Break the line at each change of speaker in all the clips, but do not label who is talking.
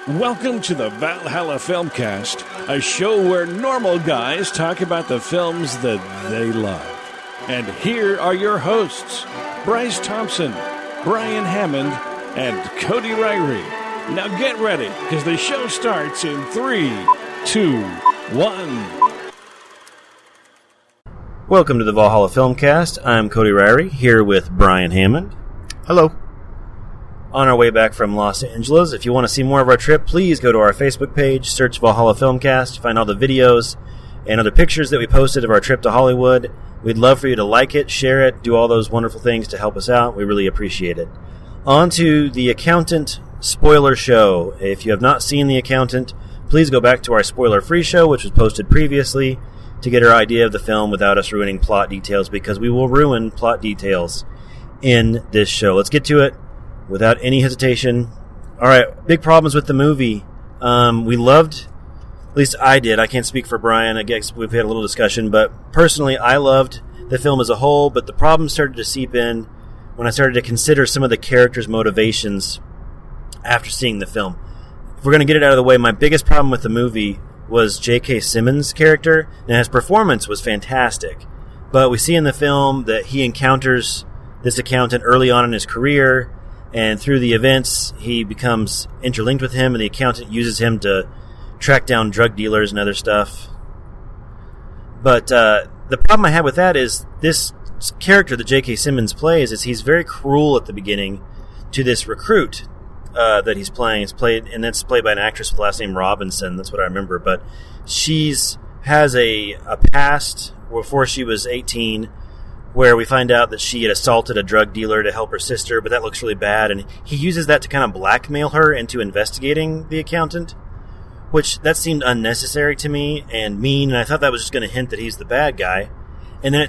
Welcome to the Valhalla Filmcast, a show where normal guys talk about the films that they love. And here are your hosts, Bryce Thompson, Brian Hammond, and Cody Ryrie. Now get ready, because the show starts in 3, 2, 1.
Welcome to the Valhalla Filmcast. I'm Cody Ryrie, here with Brian Hammond.
Hello.
On our way back from Los Angeles. If you want to see more of our trip, please go to our Facebook page, search Valhalla Filmcast, find all the videos and other pictures that we posted of our trip to Hollywood. We'd love for you to like it, share it, do all those wonderful things to help us out. We really appreciate it. On to The Accountant spoiler show. If you have not seen The Accountant, please go back to our spoiler-free show, which was posted previously, to get our idea of the film without us ruining plot details, because we will ruin plot details in this show. Let's get to it. Without any hesitation. All right, big problems with the movie. We loved, at least I did. I can't speak for Brian. I guess we've had a little discussion, but personally, I loved the film as a whole. But the problems started to seep in when I started to consider some of the characters' motivations after seeing the film. If we're going to get it out of the way, my biggest problem with the movie was J.K. Simmons' character. Now, his performance was fantastic, but we see in the film that he encounters this accountant early on in his career. And through the events, he becomes interlinked with him, and the accountant uses him to track down drug dealers and other stuff. But the problem I had with that is this character that J.K. Simmons plays is he's very cruel at the beginning to this recruit that he's playing. It's played by an actress with the last name Robinson. That's what I remember. But she's has a past before she was 18, where we find out that she had assaulted a drug dealer to help her sister, but that looks really bad, and he uses that to kind of blackmail her into investigating the accountant, which that seemed unnecessary to me and mean, and I thought that was just going to hint that he's the bad guy. And then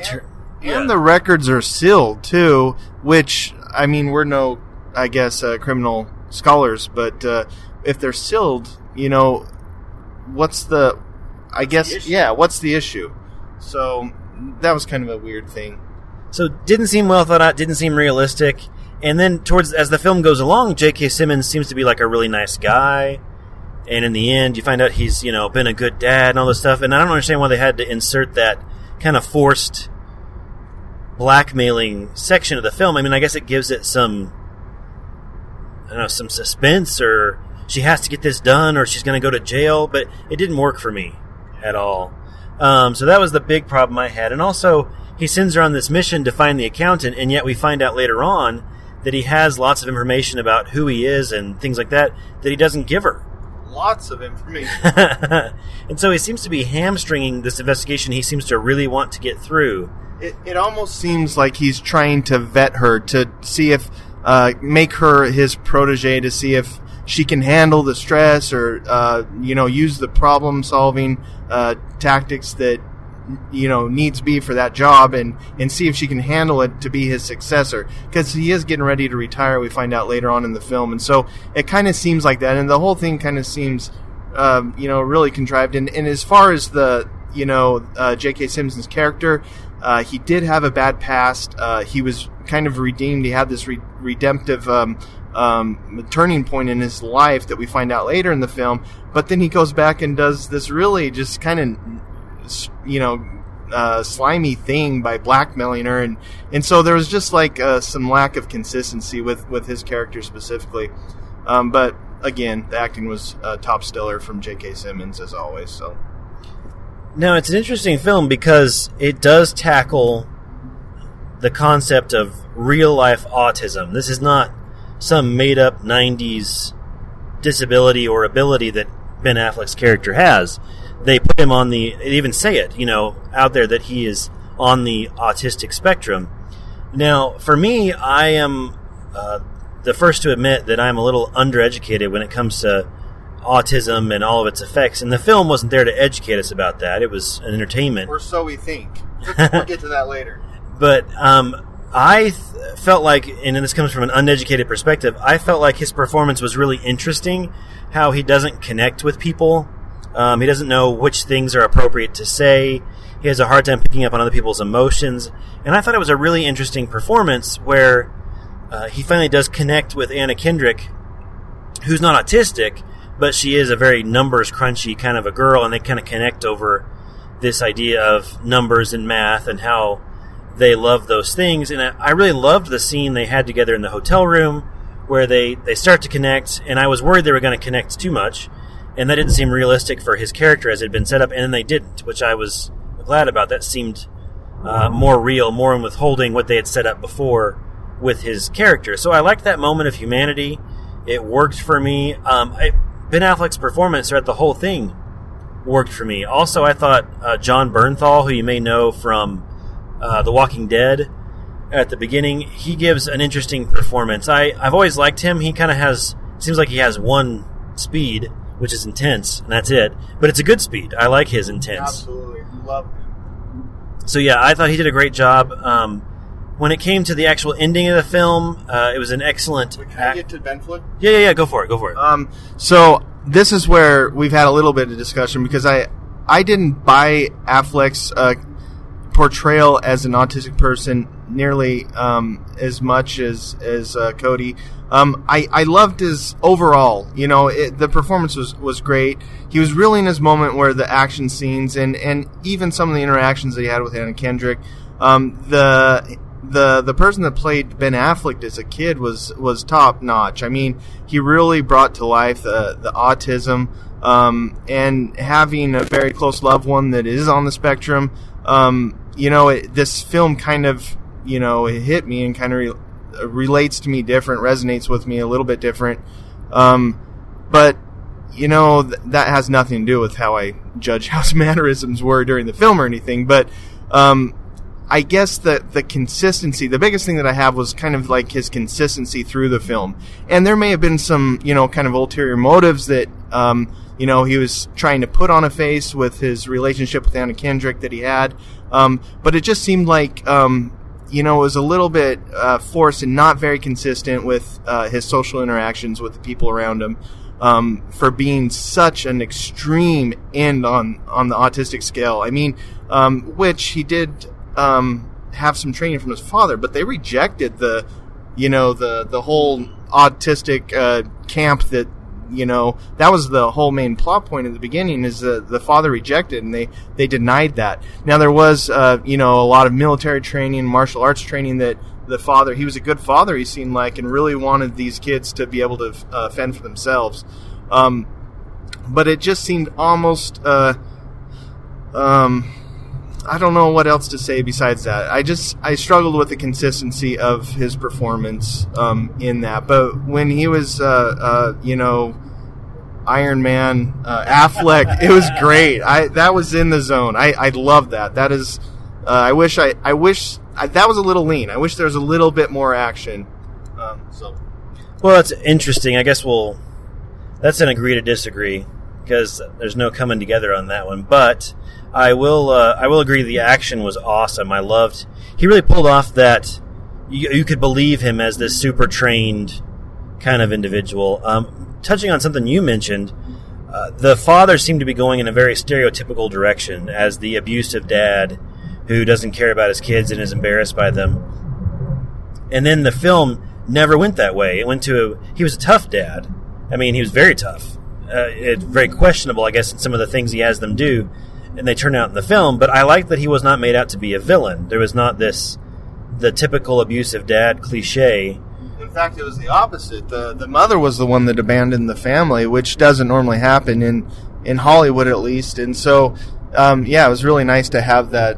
And the records are sealed, too, which, I mean, we're no, I guess, criminal scholars, but if they're sealed, you know, what's the issue? So that was kind of a weird thing.
So didn't seem well thought out, didn't seem realistic. And then as the film goes along, J.K. Simmons seems to be like a really nice guy. And in the end, you find out he's, been a good dad and all this stuff. And I don't understand why they had to insert that kind of forced blackmailing section of the film. I mean, I guess it gives it some suspense, or she has to get this done, or she's going to go to jail. But it didn't work for me at all. So that was the big problem I had. And also, he sends her on this mission to find the accountant, and yet we find out later on that he has lots of information about who he is and things like that he doesn't give her.
Lots of information.
And so he seems to be hamstringing this investigation he seems to really want to get through.
It almost seems like he's trying to vet her to see if, make her his protege, to see if she can handle the stress or, use the problem-solving tactics that, needs be for that job, and see if she can handle it to be his successor. Because he is getting ready to retire, we find out later on in the film. And so it kind of seems like that. And the whole thing kind of seems, really contrived. And as far as the, J.K. Simmons' character, he did have a bad past. He was kind of redeemed. He had this redemptive turning point in his life that we find out later in the film. But then he goes back and does this really just kind of slimy thing by blackmailing her, and so there was just like some lack of consistency with his character specifically. But again, the acting was top stellar from J.K. Simmons as always. So
now it's an interesting film because it does tackle the concept of real life autism. This is not some made up 90s disability or ability that Ben Affleck's character has. They put him on they even say it, out there that he is on the autistic spectrum. Now, for me, I am the first to admit that I'm a little undereducated when it comes to autism and all of its effects. And the film wasn't there to educate us about that. It was an entertainment.
Or so we think. We'll get to that later.
But I felt like, and this comes from an uneducated perspective, I felt like his performance was really interesting, how he doesn't connect with people. He doesn't know which things are appropriate to say. He has a hard time picking up on other people's emotions. And I thought it was a really interesting performance where he finally does connect with Anna Kendrick, who's not autistic, but she is a very numbers crunchy kind of a girl, and they kind of connect over this idea of numbers and math and how they love those things. And I really loved the scene they had together in the hotel room where they start to connect, and I was worried they were going to connect too much, and that didn't seem realistic for his character as it had been set up, and then they didn't, which I was glad about. That seemed more real, more in withholding what they had set up before with his character. So I liked that moment of humanity. It worked for me. Ben Affleck's performance throughout the whole thing worked for me. Also, I thought John Bernthal, who you may know from The Walking Dead at the beginning, he gives an interesting performance. I've always liked him. He kind of seems like he has one speed, which is intense, and that's it. But it's a good speed. I like his intense.
Absolutely. Love him.
So yeah, I thought he did a great job. When it came to the actual ending of the film, it was an excellent...
Can I get to Ben Affleck?
Yeah, go for it.
So this is where we've had a little bit of discussion, because I didn't buy Affleck's portrayal as an autistic person nearly as much as Cody. I loved his overall. The performance was great. He was really in his moment where the action scenes and even some of the interactions that he had with Anna Kendrick. The person that played Ben Affleck as a kid was top notch. I mean, he really brought to life the autism, and having a very close loved one that is on the spectrum. This film kind of, it hit me and kind of relates to me different, resonates with me a little bit different. But that has nothing to do with how I judge how his mannerisms were during the film or anything. But I guess the consistency, the biggest thing that I have was kind of like his consistency through the film. And there may have been some, kind of ulterior motives that, he was trying to put on a face with his relationship with Anna Kendrick that he had. But it just seemed like, it was a little bit forced and not very consistent with his social interactions with the people around him, for being such an extreme end on the autistic scale. I mean, which he did have some training from his father, but they rejected the whole autistic camp that, that was the whole main plot point in the beginning, is the father rejected, and they denied that. Now, there was, a lot of military training, martial arts training that the father, he was a good father, he seemed like, and really wanted these kids to be able to fend for themselves. But it just seemed almost, I don't know what else to say besides that. I struggled with the consistency of his performance in that. But when he was, Iron Man, Affleck, it was great. That was in the zone. I love that. That is, I wish that was a little lean. I wish there was a little bit more action.
Well, that's interesting. I guess that's an agree to disagree, because there's no coming together on that one. But I will agree the action was awesome. He really pulled off that you could believe him as this super trained kind of individual. Touching on something you mentioned, the father seemed to be going in a very stereotypical direction as the abusive dad who doesn't care about his kids and is embarrassed by them. And then the film never went that way. He was a tough dad. I mean, he was very tough. It's very questionable, I guess, in some of the things he has them do, and they turn out in the film. But I like that he was not made out to be a villain. There was not the typical abusive dad cliche.
In fact, it was the opposite. The mother was the one that abandoned the family, which doesn't normally happen in Hollywood, at least. And so, it was really nice to have that,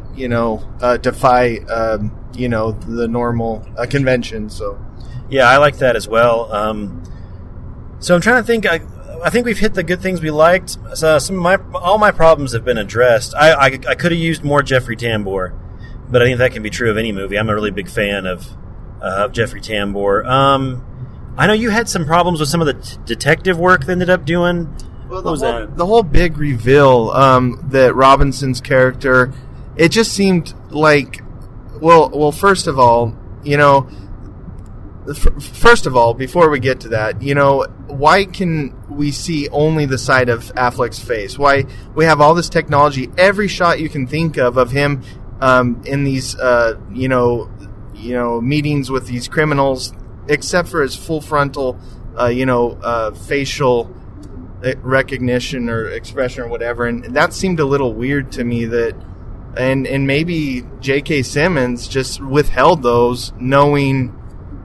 defy, the normal convention. So,
yeah, I like that as well. So I'm trying to think. I think we've hit the good things we liked. So all my problems have been addressed. I could have used more Jeffrey Tambor, but I think that can be true of any movie. I'm a really big fan of Jeffrey Tambor. I know you had some problems with some of the detective work they ended up doing.
Well, the whole big reveal that Robinson's character, it just seemed like, well, first of all, before we get to that, why can we see only the side of Affleck's face? Why we have all this technology, every shot you can think of him in these, meetings with these criminals, except for his full frontal, facial recognition or expression or whatever, and that seemed a little weird to me. That and maybe J.K. Simmons just withheld those, knowing,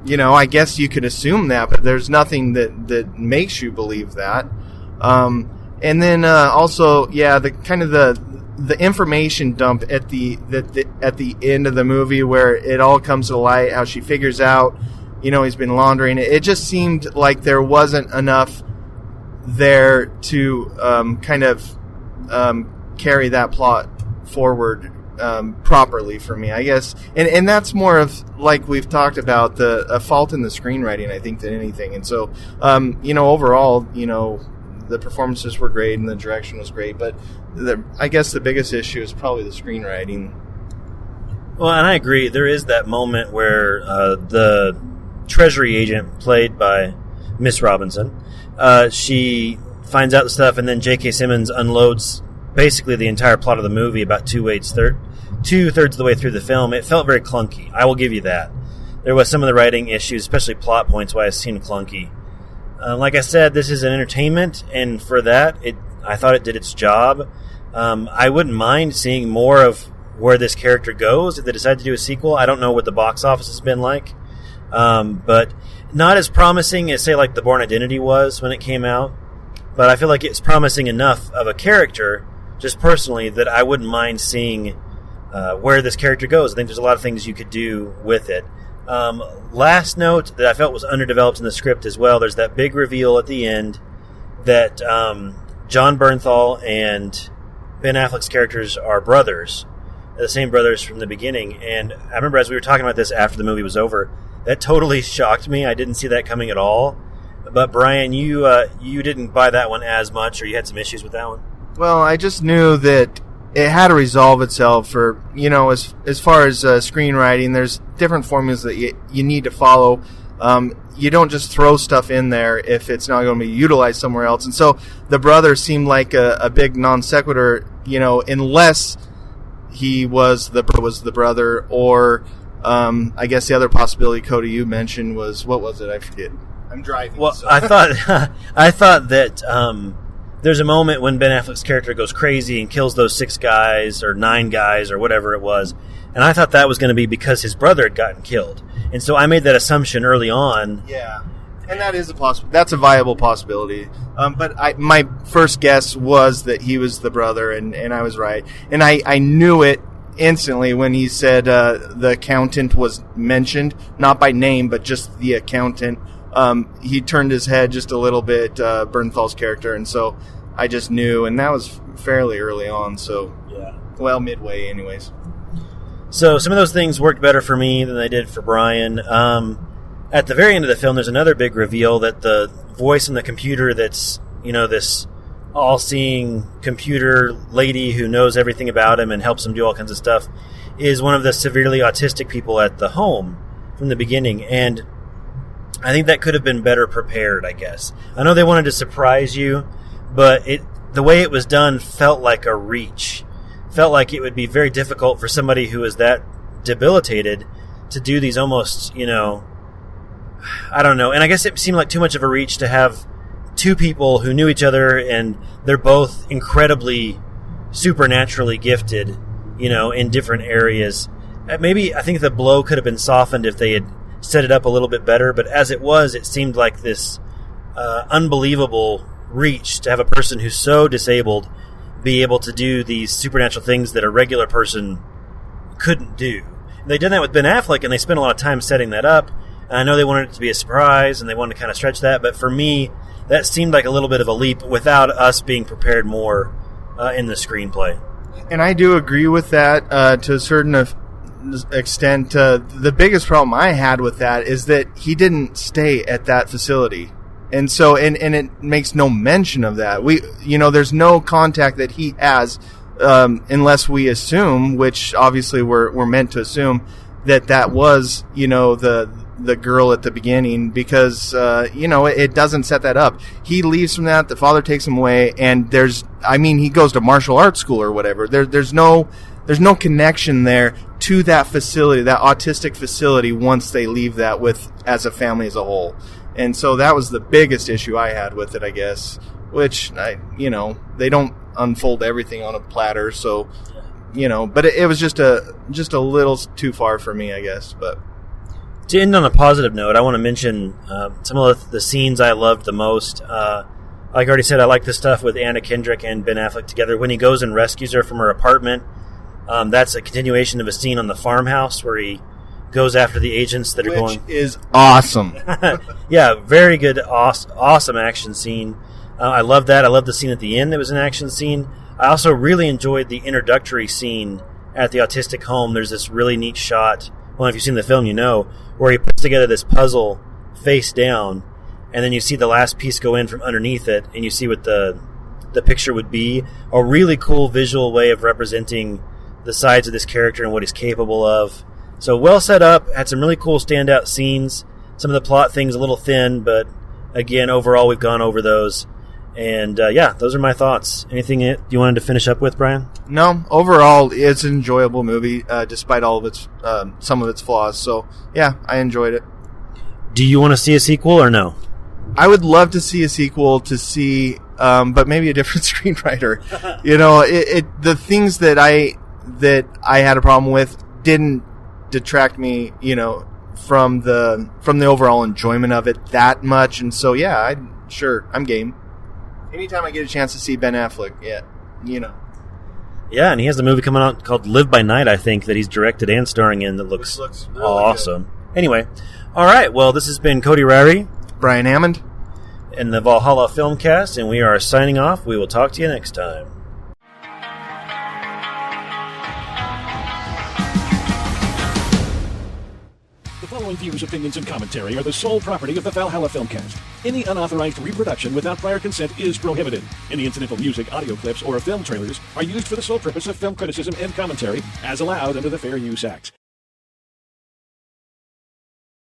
I guess you could assume that, but there's nothing that makes you believe that. And then also, the information dump at the end of the movie, where it all comes to light, how she figures out, he's been laundering it. It just seemed like there wasn't enough there to carry that plot forward properly for me, I guess. And that's more of, like we've talked about, a fault in the screenwriting, I think, than anything. And so, overall, the performances were great and the direction was great, but I guess the biggest issue is probably the screenwriting.
Well, and I agree. There is that moment where the Treasury agent, played by Miss Robinson, she finds out the stuff, and then J.K. Simmons unloads basically the entire plot of the movie about two-thirds of the way through the film. It felt very clunky. I will give you that. There was some of the writing issues, especially plot points, why it seemed clunky. Like I said, this is an entertainment, and for that, I thought it did its job. I wouldn't mind seeing more of where this character goes if they decide to do a sequel. I don't know what the box office has been like, but not as promising as, say, like The Bourne Identity was when it came out. But I feel like it's promising enough of a character, just personally, that I wouldn't mind seeing where this character goes. I think there's a lot of things you could do with it. Last note that I felt was underdeveloped in the script as well, there's that big reveal at the end that John Bernthal and Ben Affleck's characters are brothers, the same brothers from the beginning. And I remember as we were talking about this after the movie was over, that totally shocked me. I didn't see that coming at all. But Brian, you didn't buy that one as much, or you had some issues with that one?
Well, I just knew that it had to resolve itself for, as far as screenwriting, there's different formulas that you need to follow. You don't just throw stuff in there if it's not going to be utilized somewhere else. And so the brother seemed like a big non sequitur, unless he was the brother, or I guess the other possibility, Cody, you mentioned was, what was it? I forget. I'm driving.
Well,
so.
I thought that there's a moment when Ben Affleck's character goes crazy and kills those 6 guys or 9 guys or whatever it was, and I thought that was going to be because his brother had gotten killed, and so I made that assumption early on.
Yeah, and that is that's a viable possibility. But my first guess was that he was the brother, and I was right, and I knew it instantly when he said the accountant was mentioned, not by name, but just the accountant. He turned his head just a little bit, Bernthal's character, and so I just knew, and that was fairly early on, so,
yeah.
Well, midway anyways.
So some of those things worked better for me than they did for Brian. At the very end of the film, there's another big reveal that the voice in the computer that's, this all-seeing computer lady who knows everything about him and helps him do all kinds of stuff is one of the severely autistic people at the home from the beginning, and I think that could have been better prepared, I guess. I know they wanted to surprise you, but the way it was done felt like a reach. Felt like it would be very difficult for somebody who is that debilitated to do these almost, I don't know. And I guess it seemed like too much of a reach to have 2 people who knew each other and they're both incredibly supernaturally gifted, in different areas. Maybe I think the blow could have been softened if they had set it up a little bit better, but as it was, it seemed like this unbelievable reach to have a person who's so disabled be able to do these supernatural things that a regular person couldn't do. And they did that with Ben Affleck, and they spent a lot of time setting that up, and I know they wanted it to be a surprise, and they wanted to kind of stretch that, but for me, that seemed like a little bit of a leap without us being prepared more in the screenplay.
And I do agree with that to a certain extent. The biggest problem I had with that is that he didn't stay at that facility, and so and it makes no mention of that. There's no contact that he has, unless we assume, which obviously we're meant to assume, that was the girl at the beginning, because it doesn't set that up. He leaves from that, the father takes him away, and he goes to martial arts school or whatever. There's no connection there to that facility, that autistic facility, once they leave that as a family as a whole. And so that was the biggest issue I had with it, I guess, which they don't unfold everything on a platter, so but it was just a little too far for me, I guess. But
to end on a positive note, I want to mention some of the scenes I loved the most. Like I already said, I like the stuff with Anna Kendrick and Ben Affleck together. When he goes and rescues her from her apartment, that's a continuation of a scene on the farmhouse where he goes after the agents that are going.
Which is awesome.
Yeah, very good, awesome action scene. I love that. I love the scene at the end that was an action scene. I also really enjoyed the introductory scene at the autistic home. There's this really neat shot, well, if you've seen the film, where he puts together this puzzle face down, and then you see the last piece go in from underneath it, and you see what the picture would be. A really cool visual way of representing the sides of this character and what he's capable of. So well set up, had some really cool standout scenes. Some of the plot things a little thin, but again, overall we've gone over those. And those are my thoughts. Anything you wanted to finish up with, Brian?
No, overall it's an enjoyable movie, despite all of its some of its flaws. So yeah, I enjoyed it.
Do you want to see a sequel or no?
I would love to see a sequel, but maybe a different screenwriter. The things that I had a problem with didn't detract me, from the overall enjoyment of it that much. And so yeah, I'm game. Anytime I get a chance to see Ben Affleck, yeah.
Yeah, and he has a movie coming out called Live by Night, I think, that he's directed and starring in that looks really awesome. Good. Anyway, all right, well, this has been Cody Ryrie,
Brian Hammond,
and the Valhalla Filmcast, and we are signing off. We will talk to you next time.
The following views, opinions, and commentary are the sole property of the Valhalla Filmcast. Any unauthorized reproduction without prior consent is prohibited. Any incidental music, audio clips, or film trailers are used for the sole purpose of film criticism and commentary as allowed under the Fair Use Act.